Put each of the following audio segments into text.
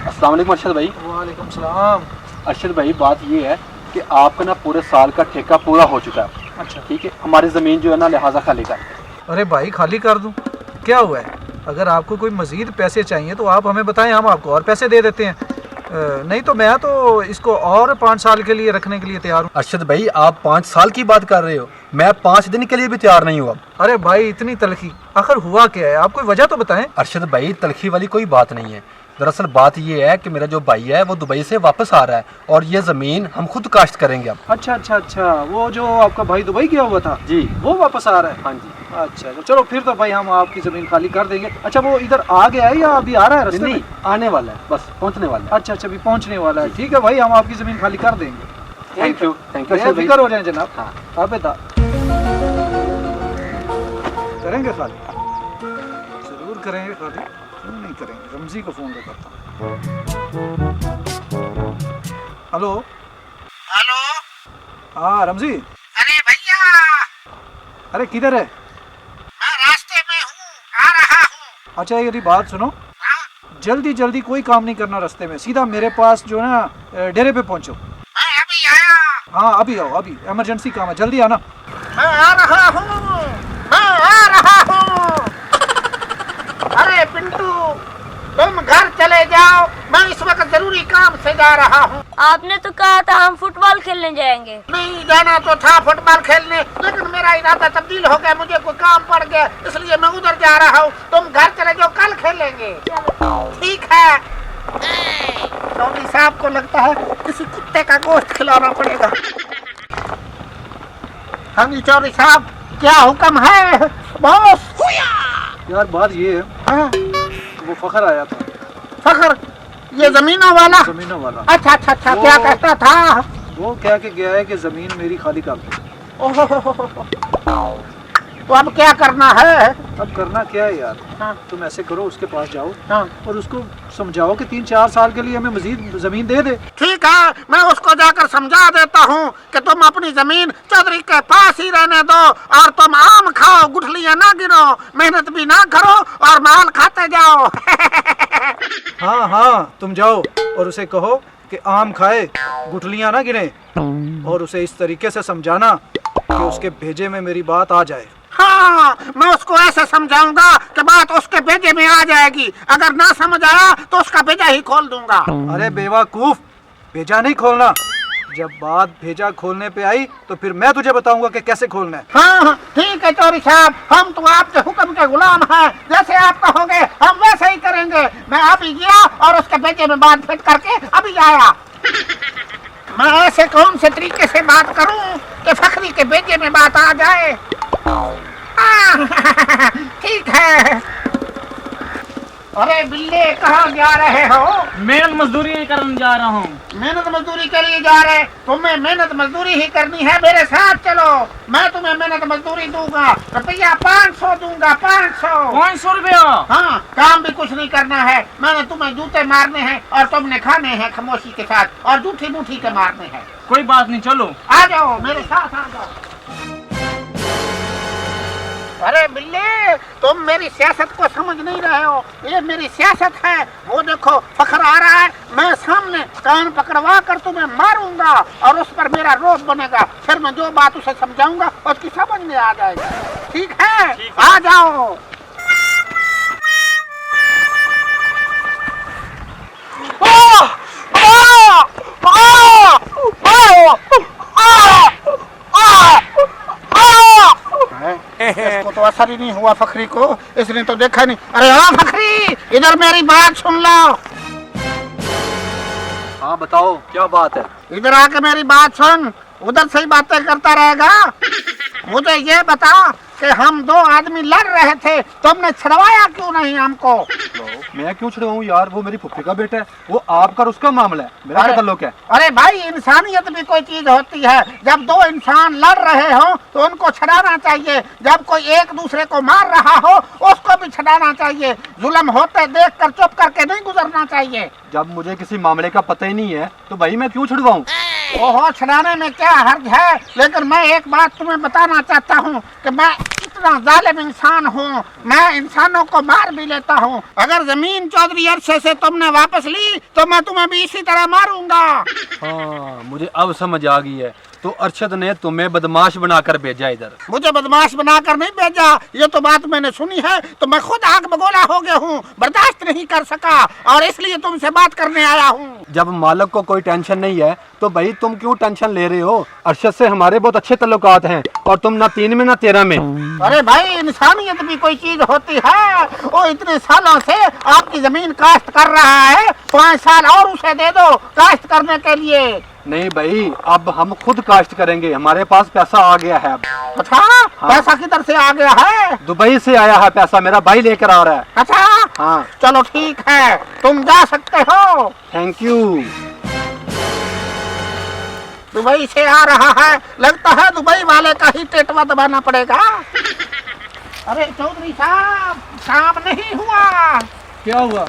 अस्सलाम वालेकुम अरशद भाई। वालेकुम सलाम। अरशद भाई, बात ये है कि आपका ना पूरे साल का ठेका पूरा हो चुका है। अच्छा, ठीक है, हमारी ज़मीन जो है ना लिहाजा खाली कर। अरे भाई खाली कर दूं? क्या हुआ है? अगर आपको कोई मज़ीद पैसे चाहिए तो आप हमें बताएं, हम आपको और पैसे दे देते हैं। नहीं तो मैं तो इसको और 5 साल के लिए रखने के लिए तैयार हूँ। अरशद भाई, आप 5 साल की बात कर रहे हो, मैं 5 दिन के लिए भी तैयार नहीं हुआ। अरे भाई इतनी तलखी, आखिर हुआ क्या है? आप कोई वजह तो बताएं। अरशद भाई, तलखी वाली कोई बात नहीं है। दरअसल बात ये है कि मेरा जो भाई है वो दुबई से वापस आ रहा है और ये ज़मीन हम खुद काश्त करेंगे अब। अच्छा अच्छा अच्छा, वो जो आपका भाई दुबई गया हुआ था जी, वो वापस आ रहा है? हाँ जी। अच्छा तो चलो फिर तो भाई हम आपकी ज़मीन खाली कर देंगे। अच्छा वो इधर आ गया है या अभी आ रहा है रास्ते में? नहीं, आने वाला है, बस पहुंचने वाला है। अच्छा अच्छा, अभी पहुंचने वाला है। ठीक है भाई, हम आपकी ज़मीन खाली कर देंगे। Thank you, thank you Arshad भाई। फिक्र हो जाए जनाब। हाँ। ताबेदार करेंगे खाली, जरूर करेंगे खाली, क्यों नहीं करेंगे। रमजी को फोन करता हूँ। Hello hello. हाँ रमजी। अरे भैया, अरे किधर है? मैं रास्ते में हूँ, आ रहा हूँ। अच्छा ये बात सुनो, हाँ? जल्दी जल्दी कोई काम नहीं करना रास्ते में, सीधा मेरे पास जो है ना डेरे पे पहुंचो। मैं अभी आया। हाँ अभी आओ, अभी इमरजेंसी काम है, जल्दी आना। मैं आ रहा हूँ, मैं आ रहा हूँ। अरे पिंटू, तुम घर चले जाओ, मैं इस वक्त जरूरी काम से जा रहा हूँ। आपने तो कहा था हम फुटबॉल खेलने जाएंगे। नहीं जाना तो था फुटबॉल खेलने, लेकिन मेरा इरादा तब्दील हो गया, मुझे कोई काम पड़ गया, इसलिए मैं उधर जा रहा हूँ। तुम घर चले जाओ, कल खेलेंगे। ठीक है। चौधरी साहब को लगता है किसी कुत्ते का गोश्त खिलाना पड़ेगा। हाँ जी चौधरी साहब, क्या हुक्म है बॉस? यार बात ये है, हाँ, वो फखर आया था, फखर, ये जमीनों वाला? जमीनों वाला। अच्छा अच्छा अच्छा, वो- क्या कहता था? वो कह के गया है कि जमीन मेरी खाली कर दो। ओहो, तो अब क्या करना है? अब करना क्या है यार, हाँ, तुम ऐसे करो, उसके पास जाओ हाँ। और उसको समझाओ कि 3-4 साल के लिए हमें मजीद जमीन दे दे। ठीक है, मैं उसको जाकर समझा देता हूँ कि तुम अपनी जमीन चौधरी के पास ही रहने दो और तुम आम खाओ, गुठलियाँ ना गिरो, मेहनत भी ना करो और माल खाते जाओ। हाँ हाँ, तुम जाओ और उसे कहो कि आम खाए, गुठलियाँ ना गिने, और उसे इस तरीके से समझाना कि उसके भेजे में मेरी बात आ जाए। हाँ, मैं उसको ऐसे समझाऊंगा कि बात उसके भेजे में आ जाएगी। अगर ना समझ आया तो उसका भेजा ही खोल दूंगा। अरे बेवकूफ, भेजा नहीं खोलना। जब बात भेजा खोलने पे आई तो फिर मैं तुझे बताऊंगा कि कैसे खोलना है। हाँ ठीक है चौधरी साहब, हम तो आपके हुक्म के गुलाम हैं, जैसे आप कहोगे हम वैसे ही करेंगे। मैं अभी गया और उसके भेजे में बात फिट करके अभी आया। मैं ऐसे कौन से तरीके से बात करूं कि फखरी के भेजे में बात आ जाए। ठीक है। अरे बिल्ले, कहाँ जा रहे हो? मेहनत मजदूरी करने जा रहा हूँ। मेहनत मजदूरी के लिए जा रहे? तुम्हें मेहनत मजदूरी ही करनी है, मेरे साथ चलो, मैं तुम्हें मेहनत मजदूरी दूंगा, रुपया 500 दूंगा। 500। 500 रुपया? हाँ, काम भी कुछ नहीं करना है, मैंने तुम्हें जूते मारने हैं और तुमने खाने हैं खामोशी के साथ, और जूठी बूठी के मारने हैं। कोई बात नहीं, चलो आ जाओ मेरे साथ, आ जाओ। अरे बिल्ले, तुम मेरी सियासत को समझ नहीं रहे हो, ये मेरी सियासत है। वो देखो फखर आ रहा है, मैं सामने कान पकड़वा कर तुम्हें मारूंगा और उस पर मेरा रोब बनेगा, फिर मैं जो बात उसे समझाऊंगा उसकी समझ में आ जाएगा। ठीक है, आ जाओ। इसको तो असर ही नहीं हुआ फखरी को, इसने तो देखा नहीं। अरे हाँ फखरी, इधर मेरी बात सुन लो। हाँ बताओ, क्या बात है? इधर आके मेरी बात सुन, उधर से ही बातें करता रहेगा। मुझे ये बता कि हम 2 आदमी लड़ रहे थे, तुमने छड़वाया क्यों नहीं हमको? मैं क्यों छुड़वाऊं यार, वो मेरी फुफ्फी का बेटा है, वो आपका और उसका मामला है, मेरा क्या ताल्लुक है? अरे भाई, इंसानियत भी कोई चीज होती है, जब 2 इंसान लड़ रहे हो तो उनको छड़ाना चाहिए, जब कोई एक दूसरे को मार रहा हो उसको भी छड़ाना चाहिए, जुल्म होते देख कर चुप करके नहीं गुजरना चाहिए। जब मुझे किसी मामले का पता ही नहीं है तो भाई मैं क्यों छुड़वाऊं? ओहो, छड़ाने में क्या हर्ज है, लेकिन मैं एक बात तुम्हें बताना चाहता हूँ कि मैं कितना जालिम इंसान हूँ, मैं इंसानों को मार भी लेता हूँ। अगर जमीन चौधरी अरशद से तुमने वापस ली तो मैं तुम्हें भी इसी तरह मारूंगा। हाँ, मुझे अब समझ आ गई है। तो अरशद ने तुम्हें बदमाश बनाकर भेजा इधर। मुझे बदमाश बनाकर नहीं भेजा, ये तो बात मैंने सुनी है तो मैं खुद आग बगोला हो गया हूँ, बर्दाश्त नहीं कर सका और इसलिए तुमसे बात करने आया हूँ। जब मालिक को कोई टेंशन नहीं है तो भाई तुम क्यों टेंशन ले रहे हो? अरशद से हमारे बहुत अच्छे ताल्लुकात हैं और तुम ना 3 में ना 13 में। अरे भाई, इंसानियत भी कोई चीज होती है। वो इतने सालों से आपकी जमीन काश्त कर रहा है, 5 साल और उसे दे दो काश्त करने के लिए। नहीं भाई, अब हम खुद काश्त करेंगे, हमारे पास पैसा आ गया है अब। अच्छा, पैसा किधर से आ गया है? दुबई से आया है पैसा, मेरा भाई लेकर आ रहा है। अच्छा हाँ, चलो ठीक है, तुम जा सकते हो। Thank you. दुबई से आ रहा है, लगता है दुबई वाले का ही टेटवा दबाना पड़ेगा। अरे चौधरी साहब, काम नहीं हुआ। क्या हुआ?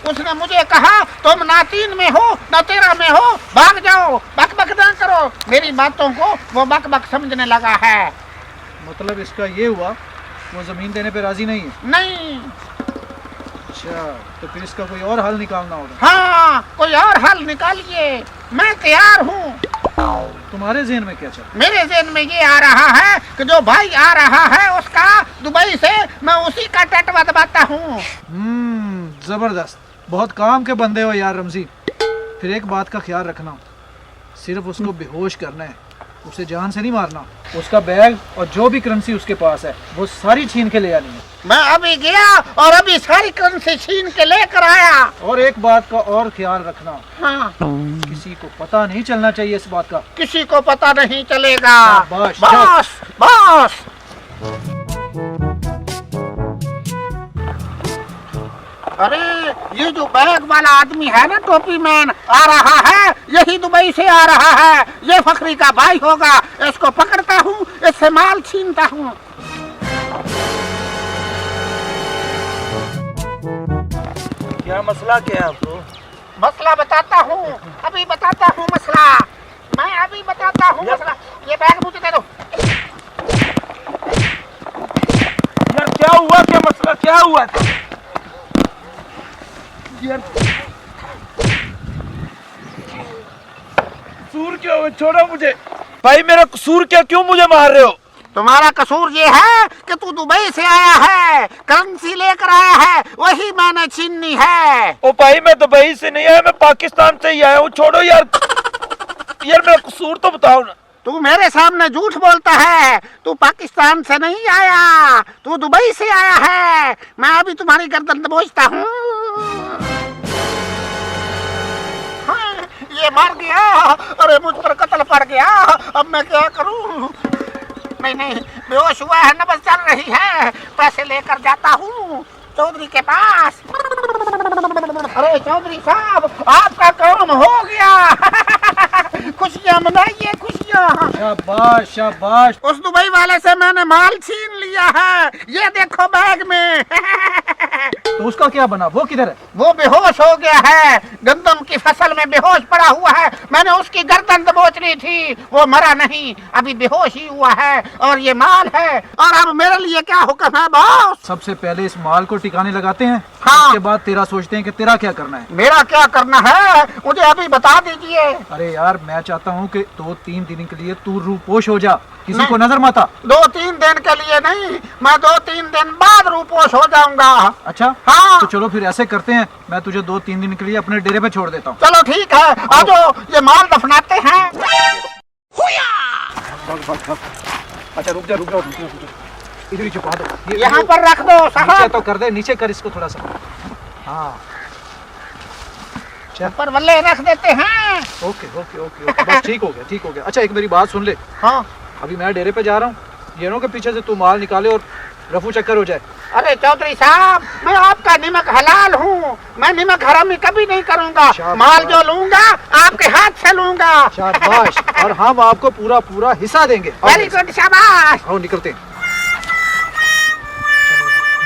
उसने मुझे कहा तुम ना 3 में हो ना 13 में हो, भाग जाओ, बक बक ना करो। मेरी बातों को वो बक बक समझने लगा है। मतलब इसका ये हुआ वो जमीन देने पे राजी नहीं है? नहीं। अच्छा, तो फिर इसका कोई और हल निकालना होगा। हाँ, कोई और हल निकालिए, मैं तैयार हूँ। तुम्हारे जहन में क्या चल? मेरे जहन में ये आ रहा है कि जो भाई आ रहा है उसका दुबई से, मैं उसी का टटवा दबाता हूँ। जबरदस्त, बहुत काम के बंदे हो यार रमजी। फिर एक बात का ख्याल रखना, सिर्फ उसको बेहोश करना है, उसे जान से नहीं मारना। उसका बैग और जो भी करेंसी उसके पास है वो सारी छीन के ले आनी है। मैं अभी गया और अभी सारी करेंसी छीन के लेकर आया। और एक बात का और ख्याल रखना, हाँ, किसी को पता नहीं चलना चाहिए इस बात का। किसी को पता नहीं चलेगा। शाबाश, बॉस बॉस। अरे ये जो बैग वाला आदमी है ना, टोपी मैन, आ रहा है, यही दुबई से आ रहा है। ये फकरी का भाई होगा। इसको पकड़ता हूँ, इससे माल छीनता हूँ। क्या मसला क्या है आपको? मसला बताता हूँ, अभी बताता हूँ मसला। मैं अभी बताता हूँ मसला। ये बैग मुझे दे दो। यार क्या हुआ, क्या मसला क्या हुआ? कसूर क्या हुआ? छोड़ो मुझे भाई, मेरा कसूर क्या, क्यों मुझे मार रहे हो? तुम्हारा कसूर ये है कि तू दुबई से आया है, करेंसी लेकर आया है, वही मैंने छीननी है। ओ भाई, मैं दुबई से नहीं आया, मैं पाकिस्तान से ही आया हूँ। छोड़ो यार, यार मेरा कसूर तो बताओ ना। तू मेरे सामने झूठ बोलता है। तू पाकिस्तान से नहीं आया, तू दुबई से आया है। मैं अभी तुम्हारी गर्दन दबोचता हूँ। हाँ, ये मार गया। अरे मुझ पर कत्ल पड़ गया, अब मैं क्या करूँ? नहीं नहीं, बेहोश हुआ है, नब्ज चल रही है। पैसे लेकर जाता हूँ चौधरी के पास। अरे चौधरी साहब, आपका काम हो गया। खुशियाँ मनाइए, खुशियाँ। शाबाश शाबाश। उस दुबई वाले से मैंने माल छीन लिया है, ये देखो बैग में। तो उसका क्या बना? वो किधर है? वो बेहोश हो गया है, गंदम की फसल में बेहोश पड़ा हुआ है। मैंने उसकी गर्दन दबोचनी थी, वो मरा नहीं, अभी बेहोश ही हुआ है। और ये माल है, और अब मेरे लिए क्या हुक्म है बॉस? सबसे पहले इस माल को ठिकाने लगाते हैं, हाँ। उसके बाद तेरा सोचते हैं कि तेरा क्या करना है। मेरा क्या करना है मुझे अभी बता दीजिए। अरे यार, मैं चाहता हूँ कि 2-3 दिन के लिए तू रूपोश हो जा, किसी नहीं। को नजर मत आ। 2-3 दिन के लिए नहीं, मैं 2-3 दिन बाद रूपोश हो जाऊंगा। अच्छा हाँ। तो चलो फिर ऐसे करते हैं, मैं तुझे 2-3 दिन के लिए अपने डेरे पे छोड़ देता हूँ। चलो ठीक है, आ जाओ, ये माल दफनाते हैं। अच्छा रुक जा, इधर ही छुपा दो। यहाँ पर रख दो नीचे साहब। तो कर दे, नीचे कर इसको थोड़ा सा। हाँ ऊपर वल्ले रख देते हैं। ओके ओके ओके ओके, बस ठीक हो गया, ठीक हो गया। अच्छा एक मेरी बात सुन ले, हाँ। अभी मैं डेरे पे जा रहा हूँ, ये नो के पीछे से तू माल निकाले और रफू चक्कर हो जाए। अरे चौधरी साहब, मैं आपका निमक हलाल हूँ, मैं निमक हरामी कभी नहीं करूँगा। शाबाश। माल जो लूंगा आपके हाथ से लूंगा। शाबाश। और हम आपको पूरा पूरा हिस्सा देंगे। वेरी गुड, शाबाश। आओ निकलते हैं,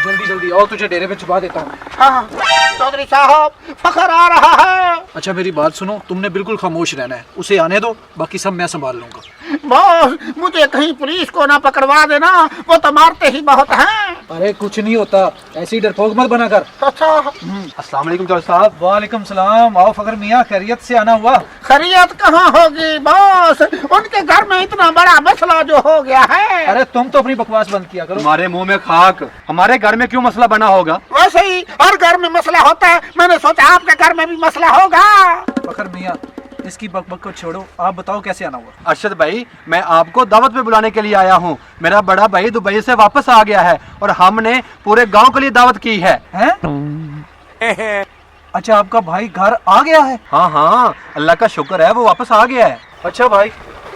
जल्दी जल्दी आओ, तुझे डेरे पे छुपा देता हूँ। हाँ चौधरी साहब, फखर आ रहा है। अच्छा मेरी बात सुनो, तुमने बिल्कुल खामोश रहना है, उसे आने दो, बाकी सब मैं संभाल लूंगा। बॉस मुझे कहीं पुलिस को ना पकड़वा देना, वो तो मारते ही बहुत हैं। अरे कुछ नहीं होता, ऐसी डरपोक मत बना कर। अच्छा अस्सलाम वालेकुम चौधरी साहब। वालेकुम सलाम। आओ फखर मियाँ, खैरियत से आना हुआ? खैरियत कहाँ होगी बॉस, उनके घर में इतना बड़ा मसला जो हो गया है। अरे तुम तो अपनी बकवास बंद किया करो। हमारे मुंह में खाक, हमारे घर में क्यों मसला बना होगा? वैसे ही हर घर में मसला होता है, मैंने सोचा आपके घर में भी मसला होगा। फखर मियाँ इसकी बकबक को छोड़ो, आप बताओ कैसे आना हुआ? अरशद भाई, मैं आपको दावत पे बुलाने के लिए आया हूँ। मेरा बड़ा भाई दुबई से वापस आ गया है और हमने पूरे गांव के लिए दावत की है। हैं? अच्छा, आपका भाई घर आ गया है? हाँ हाँ, अल्लाह का शुक्र है, वो वापस आ गया है। अच्छा भाई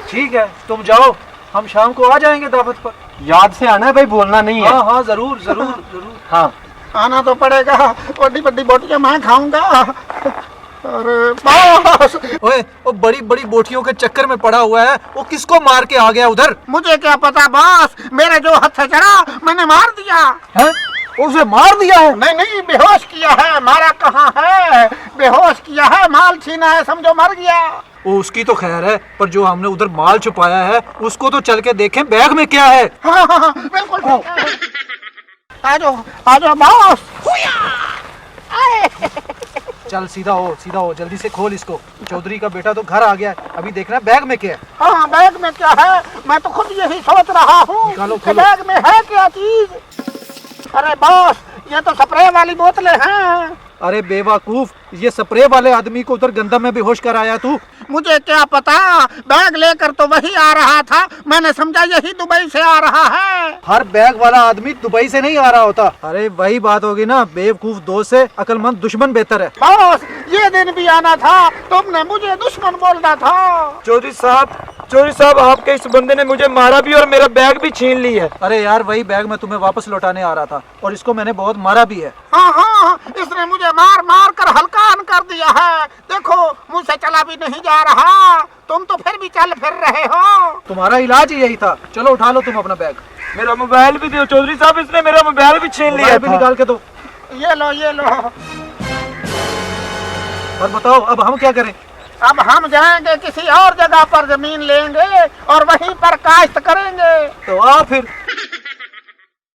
ठीक है, तुम जाओ, हम शाम को आ जाएंगे दावत पर। याद से आना है भाई, बोलना नहीं है। हाँ हाँ जरूर जरूर जरूर। हाँ आना तो पड़ेगा, बड़ी बड़ी बोटियां मैं खाऊंगा। अरे बॉस, ओए, वो बड़ी बड़ी बोटियों के चक्कर में पड़ा हुआ है, वो किसको मार के आ गया उधर? मुझे क्या पता बॉस, मेरे जो हाथ से चढ़ा मैंने मार दिया। हैं? उसे मार दिया है? नहीं नहीं, बेहोश किया है, मारा कहाँ है, बेहोश किया है, माल छीना है, समझो मर गया। वो उसकी तो खैर है, पर जो हमने उधर माल छुपाया है उसको तो चल के देखें बैग में क्या है। हाँ हाँ हाँ, बिल्कुल ठीक है। आ जाओ बॉस। आए। चल सीधा हो, जल्दी से खोल इसको। चौधरी का बेटा तो घर आ गया है, अभी देखना बैग में क्या है। हाँ, बैग में क्या है, मैं तो खुद यही सोच रहा हूँ निकालो, कि खोलो। बैग में है क्या चीज। अरे बॉस, ये तो स्प्रे वाली बोतलें हैं। अरे बेवकूफ, ये स्प्रे वाले आदमी को उधर गंदा में बेहोश कर आया तू। मुझे क्या पता, बैग लेकर तो वही आ रहा था, मैंने समझा यही दुबई से आ रहा है। हर बैग वाला आदमी दुबई से नहीं आ रहा होता। अरे वही बात होगी ना, बेवकूफ दोस्त से अक्लमंद दुश्मन बेहतर है। बॉस, ये दिन भी आना था, तुमने मुझे दुश्मन बोलना था। चौधरी साहब आपके इस बंदे ने मुझे मारा भी और मेरा बैग भी छीन ली है। अरे यार, वही बैग मैं तुम्हें वापस लौटाने आ रहा था और इसको मैंने बहुत मारा भी है। हाँ हाँ, इसने मुझे मार मार कर हल्कान कर दिया है, देखो मुझसे चला भी नहीं जा रहा, तुम तो फिर भी चल फिर रहे हो। तुम्हारा इलाज ही यही था। चलो उठा लो तुम अपना बैग। मेरा मोबाइल भी दो चौधरी साहब, इसने मेरा मोबाइल भी छीन लिया मोबाइल भी था। निकाल के दो। ये लो ये लो। और बताओ अब हम क्या करें? अब हम जाएंगे किसी और जगह पर जमीन लेंगे और वहीं पर काश्त करेंगे। तो आ फिर।